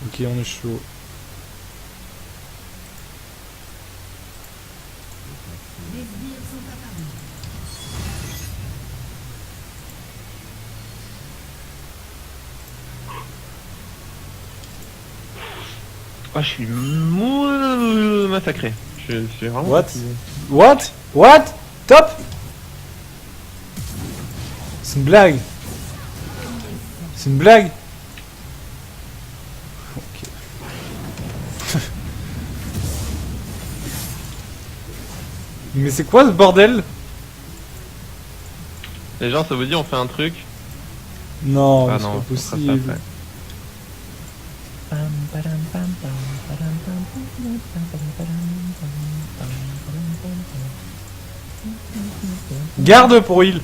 Ok, on est chaud. Les sbires sont apparus. Ah, je suis massacré. Je suis vraiment What? fatigué. What? What? Top? C'est une blague. C'est une blague. Ok. Mais c'est quoi ce bordel? Les gens, ça vous dit on fait un truc? Non, Ah c'est non, pas on fera ça possible. après. Garde pour heal.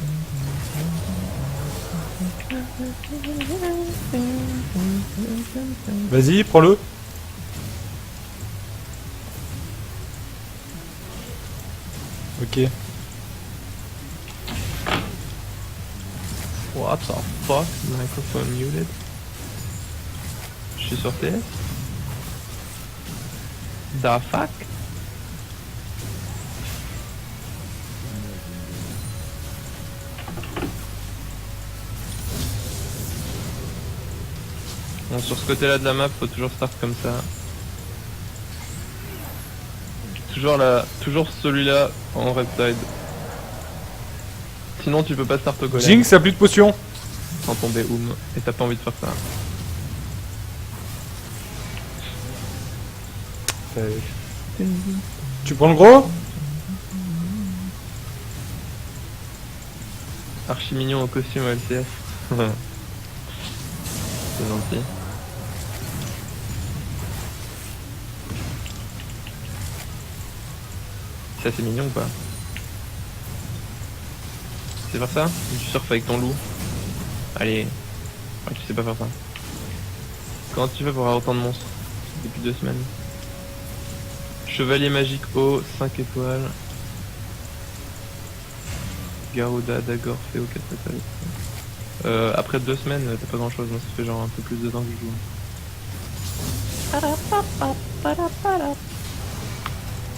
Vas-y, prends-le. Ok. What the fuck? Microphone muted. Je suis sur TS? The fuck? Bon, sur ce côté-là de la map, faut toujours start comme ça. Toujours celui-là en red side. Sinon tu peux pas start au golem Jinx a plus de potions. sans tomber et t'as pas envie de faire ça. Tu prends le gros? Archi mignon au costume LCS. C'est gentil. Ça c'est mignon ou pas? Tu sais faire ça? Ou tu surfes avec ton loup? Allez. Ouais, tu sais pas faire ça. Comment tu fais pour avoir autant de monstres? Depuis 2 semaines. Chevalier magique haut, 5 étoiles. Garuda, Dagor, Féo, 4 étoiles. Après 2 semaines, t'as pas grand chose, moi ça fait genre un peu plus de temps que je joue.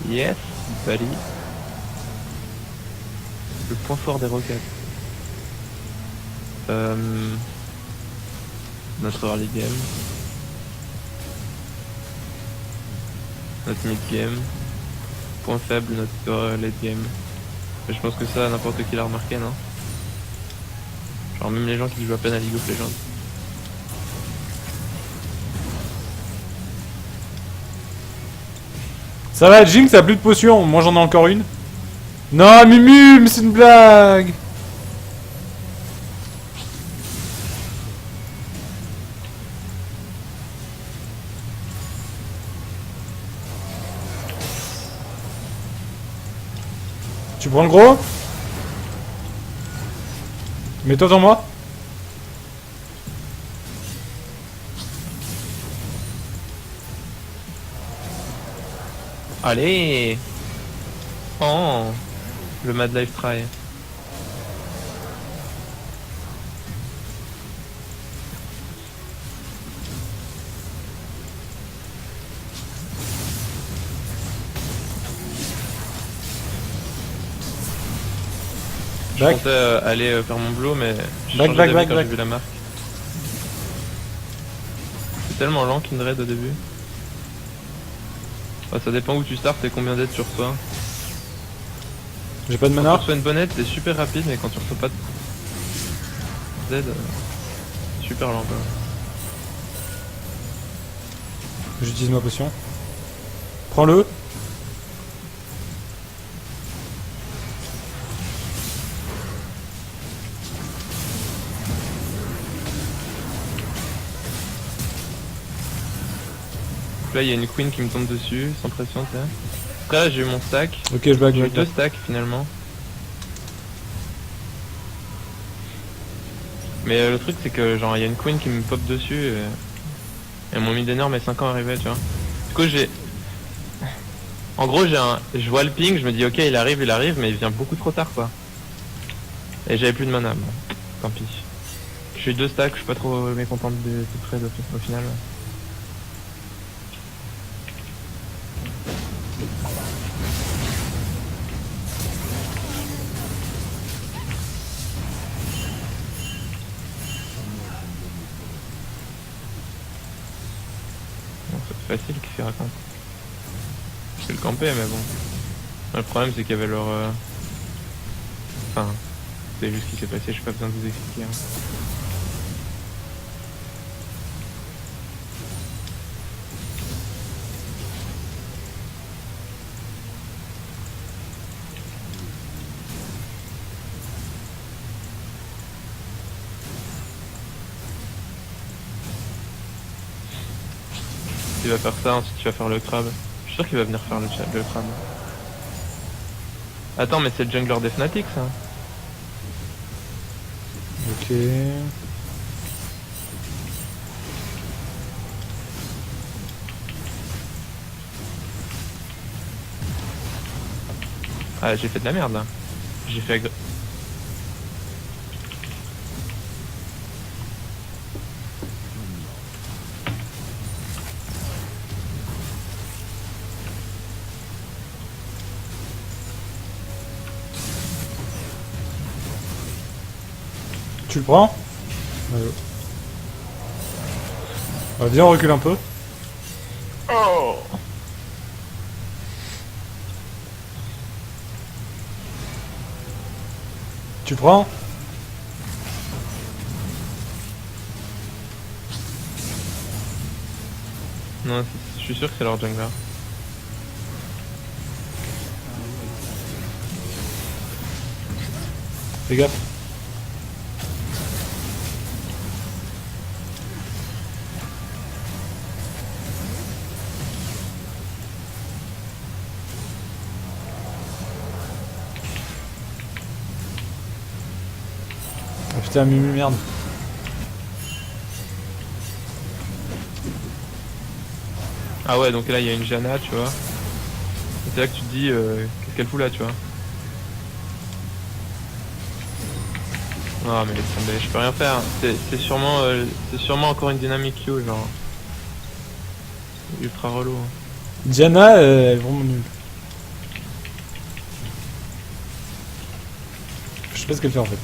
Yes, buddy. Le point fort des roquettes. Notre early game. Notre mid game. Point faible, notre late game. Mais je pense que ça, n'importe qui l'a remarqué, non? Genre même les gens qui jouent à peine à League of Legends. Ça va, Jinx a plus de potions. Moi j'en ai encore une. Non, Mimu, mais c'est une blague. Tu prends le gros? Mets-toi dans moi. Allez! Oh! Le Mad Life Try. Je Back. pensais aller faire mon blow, mais j'ai Back, changé back, d'avis back, quand back. j'ai vu la marque. C'est tellement lent Kindred au début. Bah, ça dépend où tu startes et combien d'aides tu reçois. J'ai pas de Quand tu mana. reçois une bonne aide, c'est super rapide, mais quand tu reçois pas d'aide, super lent quoi. J'utilise ma potion. Prends-le. Donc là il y a une queen qui me tombe dessus, sans pression, tu sais. Après là j'ai eu mon stack. Ok, je back, J'ai eu back, 2 back. stacks finalement. Mais le truc c'est que genre il y a une queen qui me pop dessus et mon mid-laner met 5 ans arrivé, tu vois. Du coup j'ai... En gros je vois le ping, je me dis ok il arrive, mais il vient beaucoup trop tard quoi. Et j'avais plus de mana, bon, tant pis. J'ai eu 2 stacks, je suis pas trop mécontent de trade au final. facile qui s'y raconte. Je vais le camper, mais bon. Le problème, c'est qu'il y avait leur... Enfin, c'est juste ce qui s'est passé, j'ai pas besoin de vous expliquer. Hein. Il va faire ça, ensuite tu vas faire le crabe. Je suis sûr qu'il va venir faire le crabe. Attends, mais c'est le jungler des Fnatic ça. Ok. Ah, j'ai fait de la merde là. J'ai fait... Tu le prends? Allez. Viens, on recule un peu. Oh. Tu le prends? Non, je suis sûr que c'est leur jungler. Fais gaffe. Oh putain, Mumu, merde. Ah ouais, donc là il y a une Janna, tu vois. Et c'est là que tu te dis, qu'est-ce qu'elle fout là, tu vois. Non mais laisse tomber, je peux rien faire. C'est sûrement encore une dynamique Q, genre. Ultra relou. Hein. Diana, elle est vraiment nulle. Je sais pas ce qu'elle fait en fait.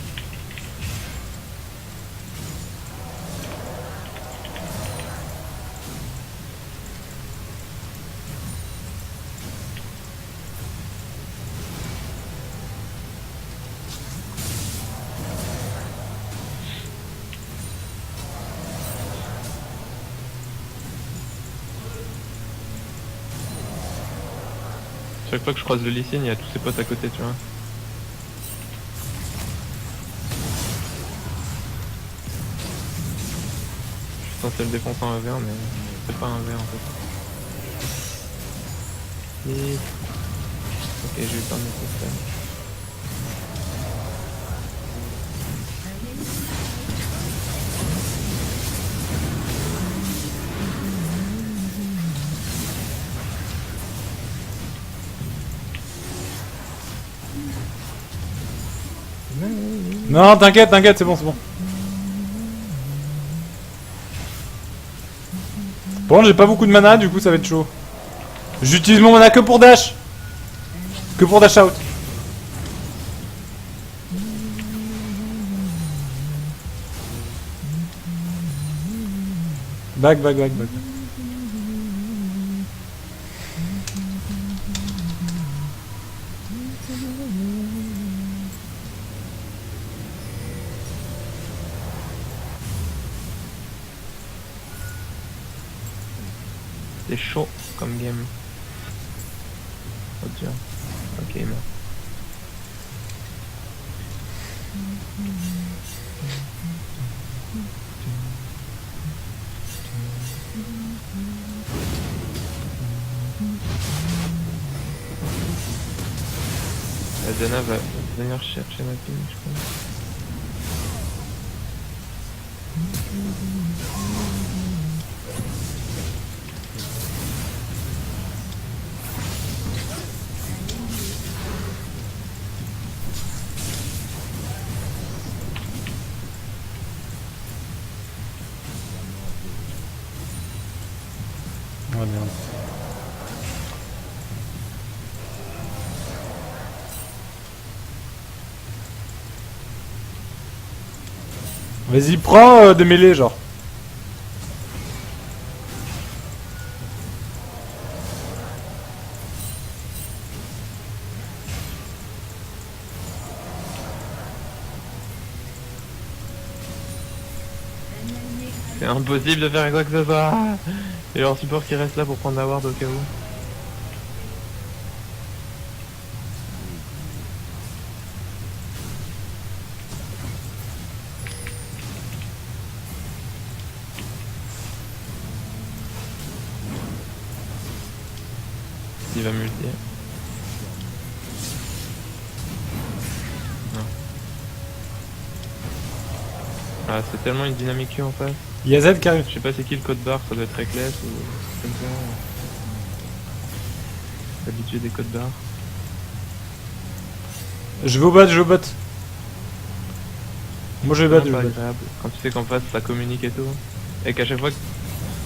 Chaque fois que je croise le Lee Sin, il y a tous ses potes à côté, tu vois. Je suis censé le défoncer en 1v1, mais c'est pas un 1v1 en fait. Et... Ok, j'ai eu le temps de me faire. Non, t'inquiète, t'inquiète, c'est bon, c'est bon. Bon, j'ai pas beaucoup de mana, du coup ça va être chaud. J'utilise mon mana que pour dash. Que pour dash out. Back. C'est chaud comme game. Oh Dieu. Ok, non. La Dana va venir chercher ma ping, je crois. Oh merde. Vas-y, prends des mêlées, genre. C'est impossible de faire quoi que ce soit. Et leur support qui reste là pour prendre la ward au cas où. Il va multi. Non. Ah, c'est tellement une dynamique Q en face. Il y a Z qui arrive. Je sais pas c'est qui le code barre, ça doit être Reckless ou comme ça. Habitué des codes barres. Je vais au bot, je vais au bot. Moi je vais bot, je Pas vais bot. agréable. Quand tu sais qu'en face ça communique et tout. Et qu'à chaque fois que...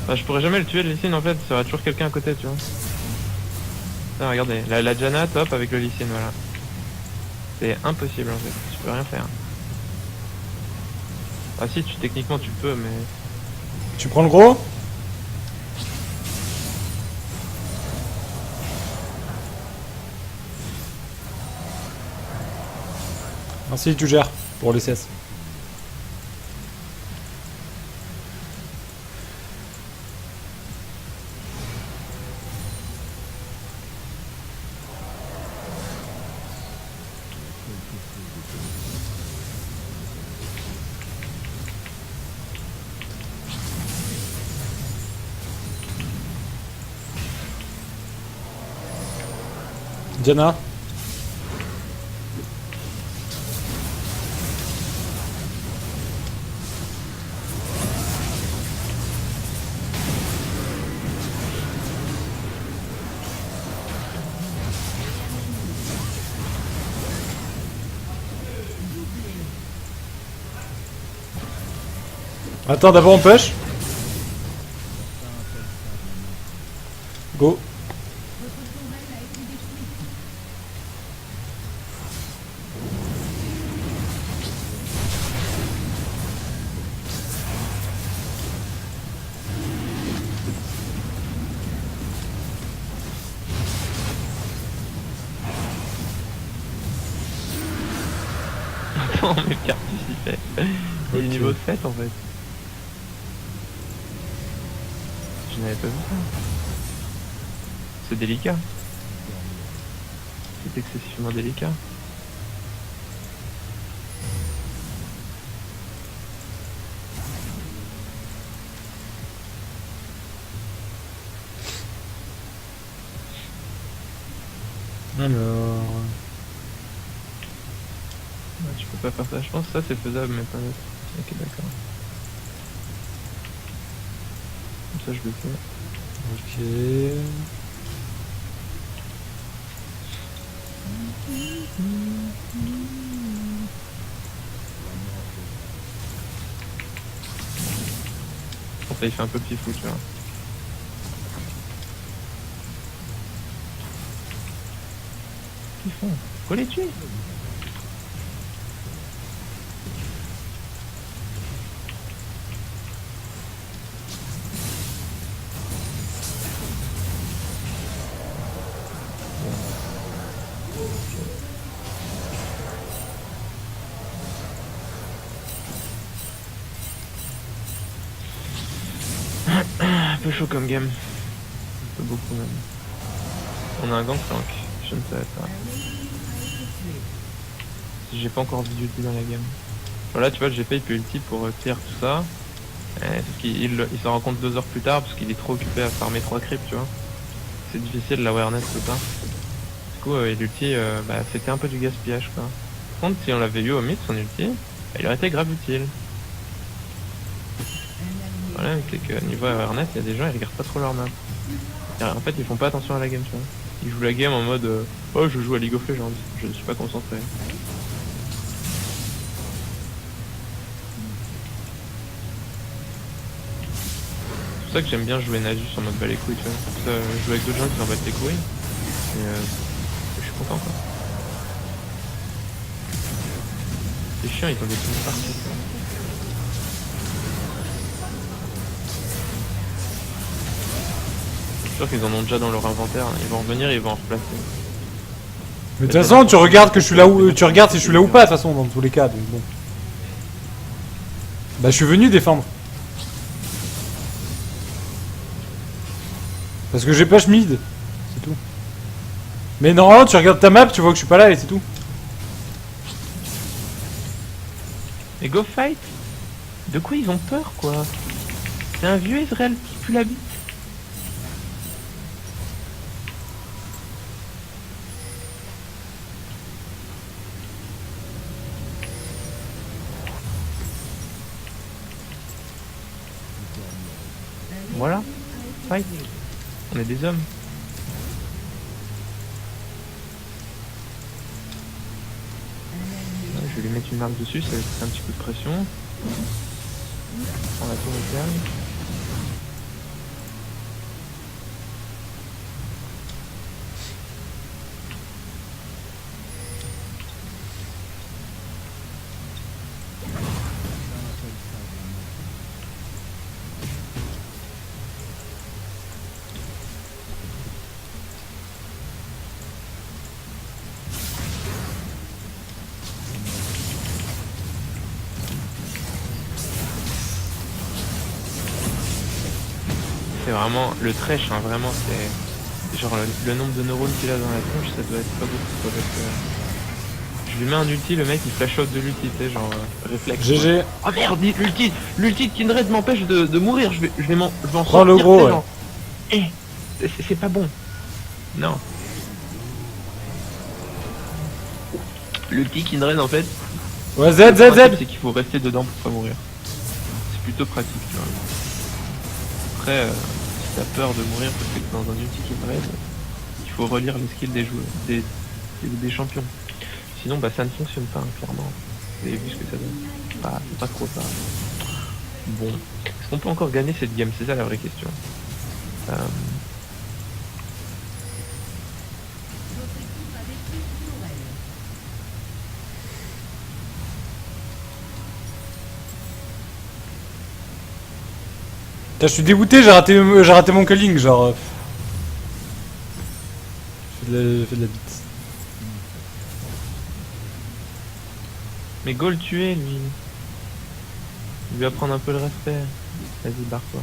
Enfin, je pourrais jamais le tuer le Lee Sin en fait, il y aura toujours quelqu'un à côté tu vois. Ah, regardez, la Janna top avec le Lee Sin, voilà. C'est impossible en fait, tu peux rien faire. Ah si, techniquement tu peux mais... Tu prends le gros? Merci, tu gères pour les CS. Janna. Attends, d'abord on push. Go. Attends, mais participer. Il est niveau 7 en fait. Je n'avais pas vu ça. C'est délicat. C'est excessivement délicat. Alors... Ouais, tu peux pas faire ça. Je pense que ça c'est faisable mais pas l'autre. Ok d'accord. Comme ça je le fais. Ok... Bon, ça il fait un peu petit fou tu vois. Qu'est-ce qu'ils font? Faut les tuer. Un peu chaud comme game. Un peu beaucoup même. On a un gangplank, je ne savais pas. J'ai pas encore vu d'ulti dans la game. Voilà, tu vois, j'ai fait ulti pour clear tout ça. Sauf qu'il s'en rend compte 2 heures plus tard parce qu'il est trop occupé à farmer 3 creeps, tu vois. C'est difficile l'awareness tout ça. Du coup, l'ulti, bah, c'était un peu du gaspillage quoi. Par contre, si on l'avait eu au mid, son ulti, il aurait été grave utile. Le problème, c'est que niveau awareness, il y a des gens, ils regardent pas trop leur map. En fait, ils font pas attention à la game, tu vois. Ils jouent la game en mode oh, je joue à League of Legends, je ne suis pas concentré. C'est pour ça que j'aime bien jouer Nasus en mode bas les couilles, tu vois. Ça, jouer avec d'autres gens qui s'en battent les couilles. Et je suis content quoi. C'est chiant, ils ont des trucs partout. Je suis sûr qu'ils en ont déjà dans leur inventaire, ils vont revenir et ils vont en replacer. Mais de toute façon, tu regardes que je suis là où, tu regardes si je suis là ou pas de toute façon dans tous les cas. Donc bon. Bah je suis venu défendre. Parce que j'ai pas mid. C'est tout. Mais normalement, tu regardes ta map, tu vois que je suis pas là et c'est tout. Mais go fight. De quoi ils ont peur, quoi? C'est un vieux Israël qui pue la bite. Voilà, fight. On est des hommes. Je vais lui mettre une marque dessus, ça va être un petit coup de pression. On va tour au terme. C'est vraiment le trèche, hein, vraiment c'est genre le nombre de neurones qu'il a dans la tronche, ça doit être pas beaucoup quoi, parce que je lui mets un ulti, le mec il flash out de l'ulti, tu sais, genre réflexe. GG. Oh merde, l'ulti de Kindred m'empêche de mourir, je vais m'en Prends le sortir, gros, tu sais, ouais. genre. C'est pas bon. Non. L'ulti Kindred en fait, Ouais, Z, le Z, principe, Z. c'est qu'il faut rester dedans pour pas mourir. C'est plutôt pratique, tu vois. Après, si t'as peur de mourir parce que t'es dans un ulti Kindred, il faut relire les skills des joueurs, des champions. Sinon, bah ça ne fonctionne pas, hein, clairement. Vous avez vu ce que ça donne. Ah, c'est pas trop ça. Bon. Est-ce qu'on peut encore gagner cette game? C'est ça la vraie question. Votre équipe a détruit une tourelle. Putain, je suis dégoûté, j'ai raté mon culling, genre. J'ai fait de la bite. Mais go le tuer, lui. Il lui apprendre un peu le respect. Vas-y, barre-toi.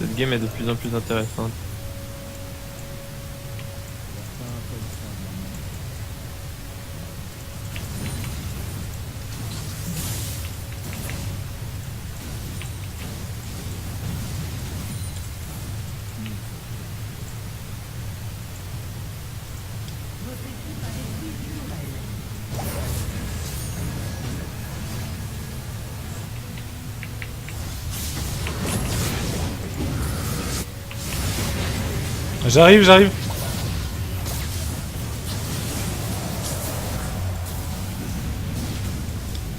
Cette game est de plus en plus intéressante. Votre équipe a détruit une tourelle. J'arrive, j'arrive.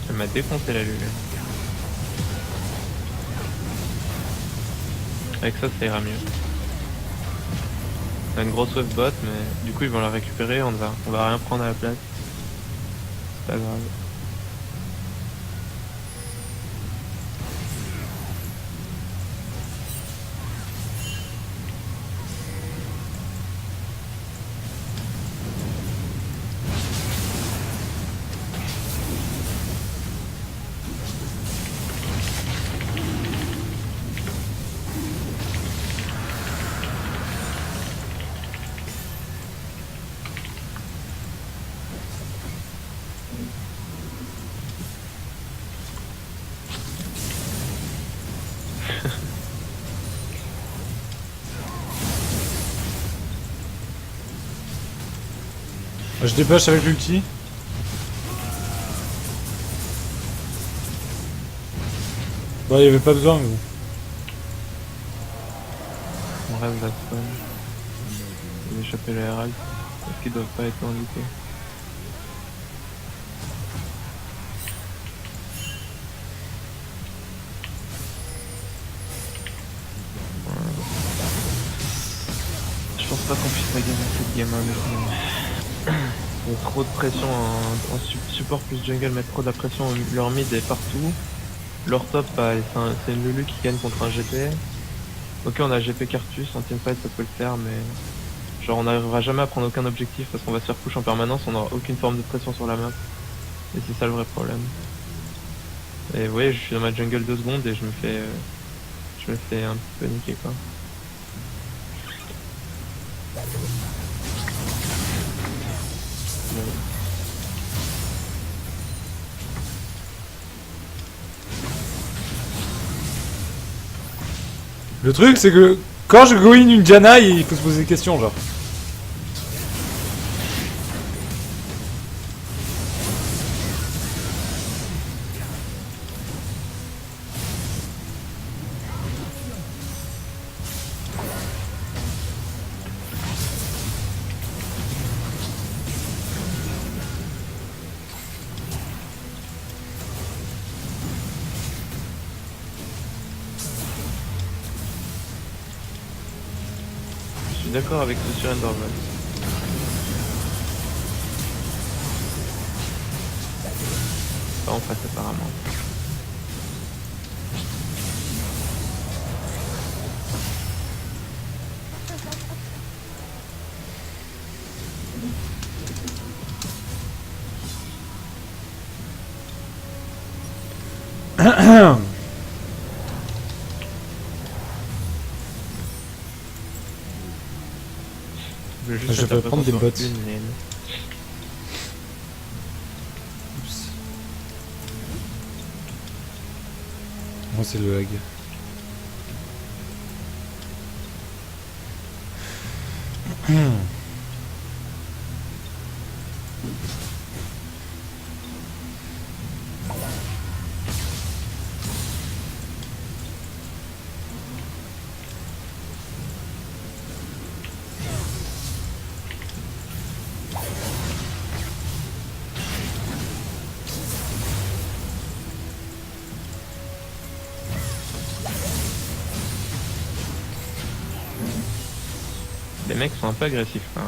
Elle m'a défoncé la lune. Avec ça, ça ira mieux. On a une grosse wave bot, mais du coup ils vont la récupérer, on va rien prendre à la place. C'est pas grave. Je dépêche avec l'ulti. Bon, il y avait pas besoin, mais bon. On rêve la spawn. On va échapper le Herald. Parce qu'ils doivent pas être invités. pas qu'on puisse pas gagner cette game, honnêtement. Il y a trop de pression en support plus jungle, mettre trop de la pression, leur mid est partout. Leur top, bah, c'est une Lulu qui gagne contre un GP. Ok, on a GP Cartus, en teamfight ça peut le faire, mais genre on n'arrivera jamais à prendre aucun objectif parce qu'on va se faire push en permanence, on n'aura aucune forme de pression sur la map. Et c'est ça le vrai problème. Et vous voyez, je suis dans ma jungle 2 secondes et je me fais un peu niquer quoi. Bon. Le truc, c'est que quand je go in une Janna, il faut se poser des questions, genre. Je suis d'accord avec ce sur Enderman. Pas en face apparemment. Je vais prendre des bots. Oups. Moi, c'est le lag. Les mecs sont un peu agressifs hein.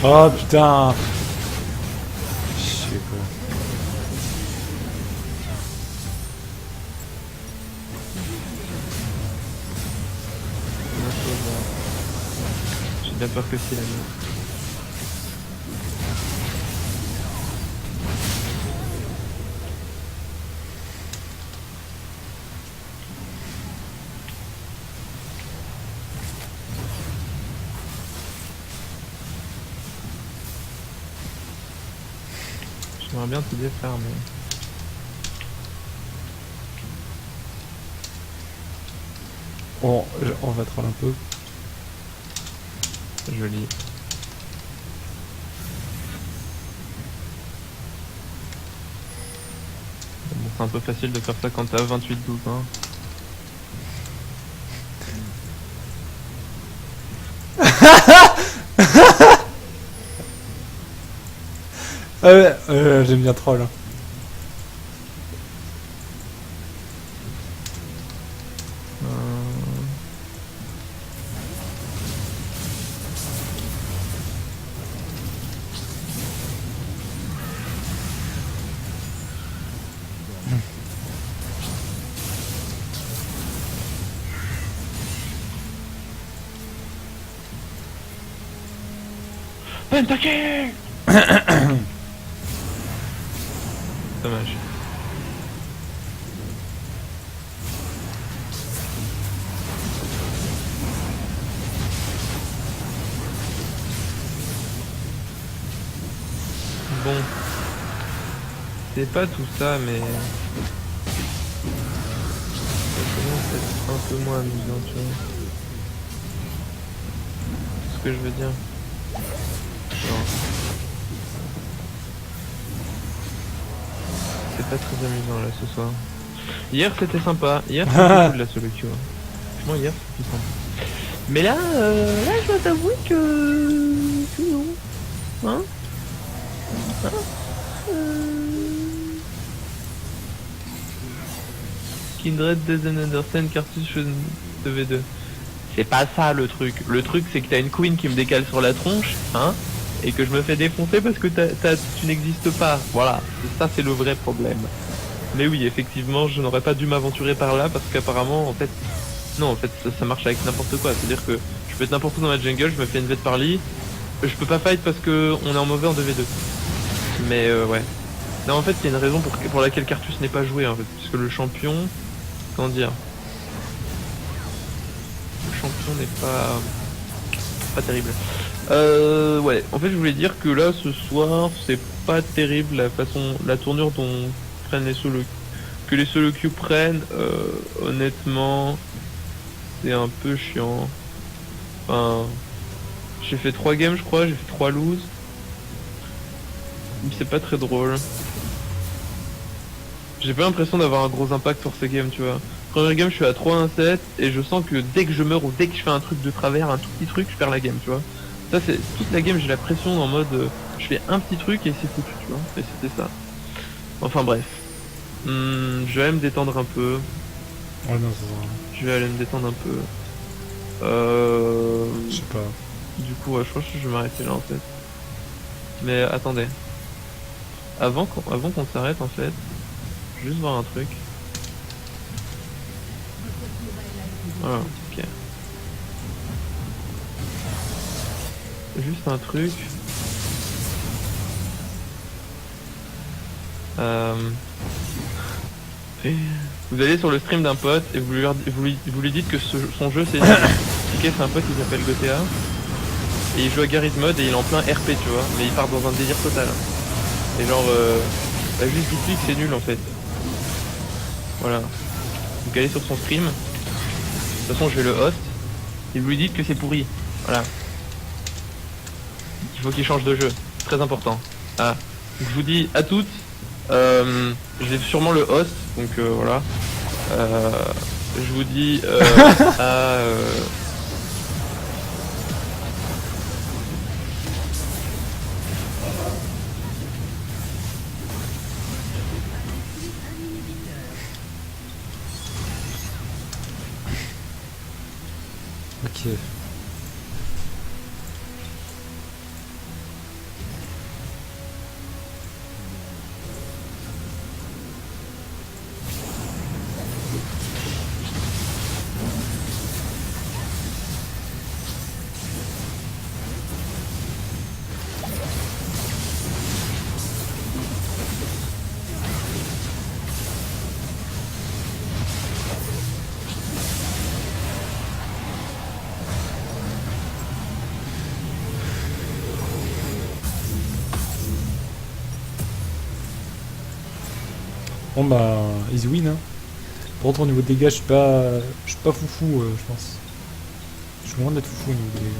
Oh putain. Je sais quoi. J'ai bien peur que c'est la mienne. J'aimerais bien te défaire mais... On va troll un peu. Joli. Bon, c'est un peu facile de faire ça quand t'as 28-12 hein. J'aime bien troll. Hein. Pentakill. Dommage. Bon. C'est pas tout ça, mais... ça commence à être un peu moins amusant, tu vois. C'est ce que je veux dire. Genre... c'est pas très amusant là ce soir. Hier c'était sympa, hier c'était cool la solo queue. Franchement hier c'était sympa. Mais là, je dois t'avouer que non. Hein? Hein? Kindred doesn't understand cartouche de V2. C'est pas ça le truc. Le truc c'est que t'as une queen qui me décale sur la tronche, hein, et que je me fais défoncer parce que tu n'existes pas. Voilà, ça c'est le vrai problème. Mais oui, effectivement, je n'aurais pas dû m'aventurer par là parce qu'apparemment, en fait, non, en fait, ça marche avec n'importe quoi. C'est-à-dire que je peux être n'importe où dans la jungle, je me fais une vette par lit, je peux pas fight parce que on est en mauvais en 2v2. Mais ouais. Non, en fait, il y a une raison pour laquelle Cartus n'est pas joué, en fait, puisque le champion, comment dire, le champion n'est pas terrible. Ouais, en fait, je voulais dire que là, ce soir, c'est pas terrible la tournure dont prennent les solo, que les solo queue prennent. Honnêtement, c'est un peu chiant. Enfin, j'ai fait 3 games, je crois, j'ai fait 3 loses. C'est pas très drôle. J'ai pas l'impression d'avoir un gros impact sur ces games, tu vois. Première game, je suis à 3-1-7 et je sens que dès que je meurs ou dès que je fais un truc de travers, un tout petit truc, je perds la game, tu vois. Ça, c'est toute la game, j'ai la pression en mode je fais un petit truc et c'est foutu, tu vois. Et c'était ça. Enfin bref. Je vais aller me détendre un peu. Ouais, non, ça va. Je vais aller me détendre un peu. Je sais pas. Du coup, ouais, je pense que je vais m'arrêter là en fait. Mais attendez. Avant qu'on s'arrête en fait, juste voir un truc. Voilà, ok. Juste un truc. Vous allez sur le stream d'un pote et vous lui dites que son jeu c'est c'est un pote qui s'appelle GTA. Et il joue à Garry's Mod et il est en plein RP, tu vois, mais il part dans un délire total. Et genre, bah juste dites-lui que c'est nul en fait. Voilà. Donc allez sur son stream. De toute façon, je vais le host. Et vous lui dites que c'est pourri. Voilà. Il faut qu'il change de jeu. Très important. Ah. Donc je vous dis à toutes. J'ai sûrement le host. Donc voilà. Je vous dis à... Ok. Bon bah, easy win hein. Par contre au niveau de dégâts, je suis pas foufou je pense. Je suis loin d'être foufou au niveau des dégâts.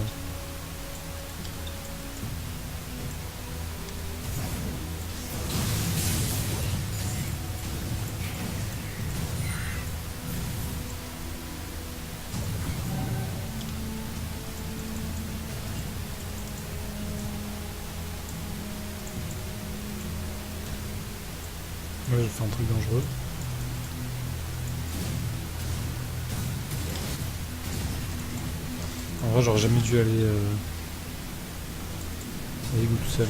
Ouais, j'ai fait un truc dangereux. En vrai, j'aurais jamais dû aller à l'égout tout seul.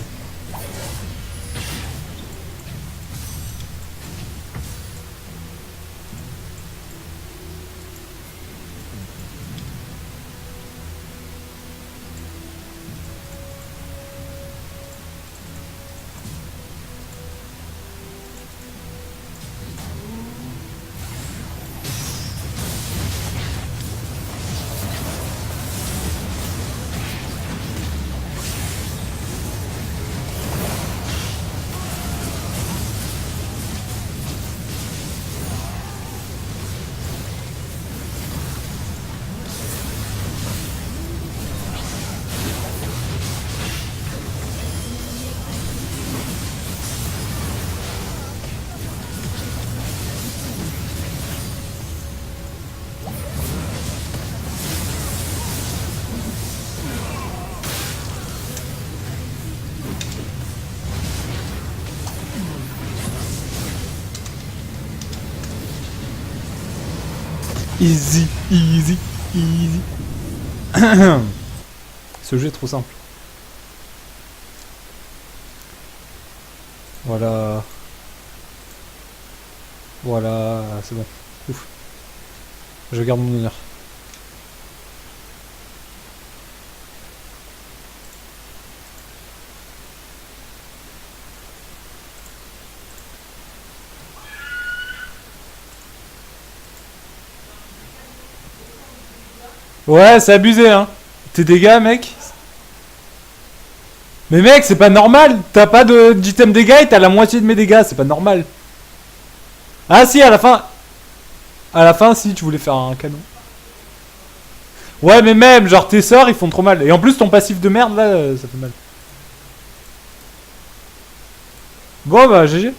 Easy, easy, easy. Ce jeu est trop simple. Voilà. Voilà, c'est bon. Ouf. Je garde mon honneur. Ouais, c'est abusé, hein. Tes dégâts, mec. Mais mec, c'est pas normal. T'as pas d'item dégâts et t'as la moitié de mes dégâts. C'est pas normal. Ah si, à la fin. À la fin, si, tu voulais faire un canon. Ouais, mais même, genre, tes sorts, ils font trop mal. Et en plus, ton passif de merde, là, ça fait mal. Bon, bah, GG.